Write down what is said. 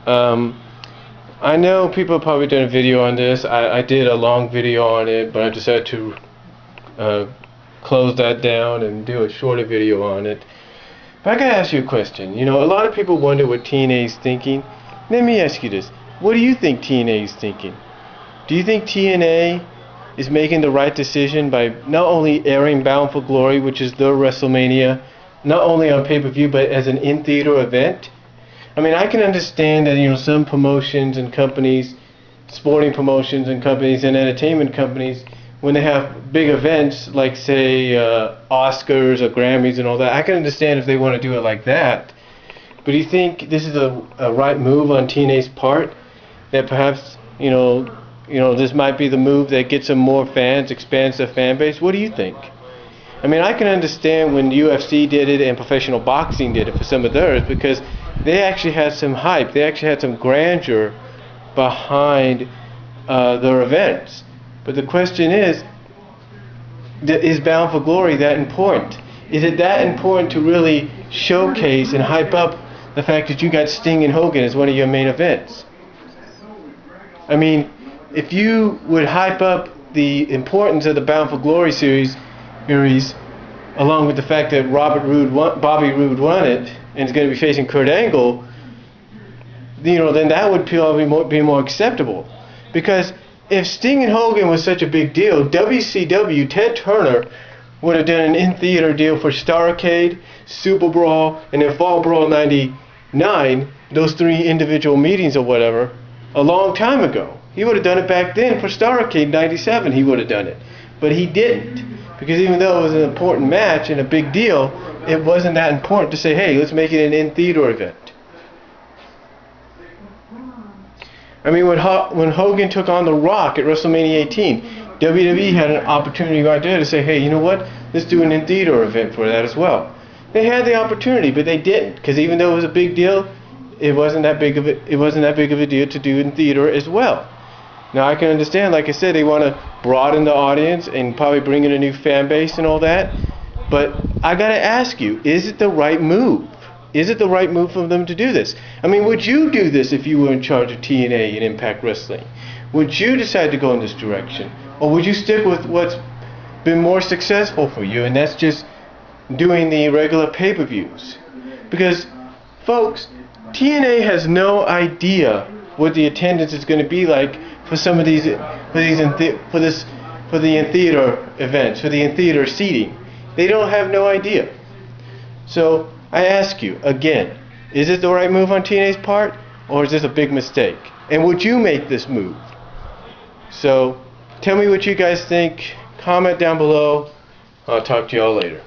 I know people have probably done a video on this. I did a long video on it, but I decided to close that down and do a shorter video on it. But I gotta ask you a question. You know, a lot of people wonder what TNA is thinking. Let me ask you this. What do you think TNA is thinking? Do you think TNA is making the right decision by not only airing Bound for Glory, which is their WrestleMania, not only on pay-per-view, but as an in-theater event? I mean, I can understand that, you know, some promotions and companies, sporting promotions and companies and entertainment companies, when they have big events like, say, Oscars or Grammys and all that, I can understand if they want to do it like that. But do you think this is a right move on TNA's part? That perhaps, you know, this might be the move that gets them more fans, expands their fan base? What do you think? I mean, I can understand when UFC did it and professional boxing did it for some of theirs, because they actually had some hype. They actually had some grandeur behind their events. But the question is Bound for Glory that important? Is it that important to really showcase and hype up the fact that you got Sting and Hogan as one of your main events? I mean, if you would hype up the importance of the Bound for Glory series, along with the fact that Bobby Roode won it, and is going to be facing Kurt Angle, you know, then that would probably be more acceptable. Because if Sting and Hogan was such a big deal, WCW, Ted Turner, would have done an in-theater deal for Starrcade, Super Brawl, and then Fall Brawl 99, those 3 individual meetings or whatever, a long time ago. He would have done it back then for Starrcade 97, he would have done it. But he didn't. Because even though it was an important match and a big deal, it wasn't that important to say, hey, let's make it an in-theater event. I mean, when Hogan took on The Rock at WrestleMania 18, WWE had an opportunity right there to say, hey, you know what? Let's do an in-theater event for that as well. They had the opportunity, but they didn't, because even though it was a big deal, it wasn't that big of a deal to do in theater as well. Now, I can understand, like I said, they want to broaden the audience and probably bring in a new fan base and all that. But I got to ask you, is it the right move? Is it the right move for them to do this? I mean, would you do this if you were in charge of TNA and Impact Wrestling? Would you decide to go in this direction? Or would you stick with what's been more successful for you, and that's just doing the regular pay-per-views? Because, folks, TNA has no idea what the attendance is going to be like for some of these for the in-theater events, for the in-theater seating. They don't have no idea. So I ask you again, is it the right move on TNA's part, or is this a big mistake? And would you make this move? So tell me what you guys think. Comment down below. I'll talk to y'all later.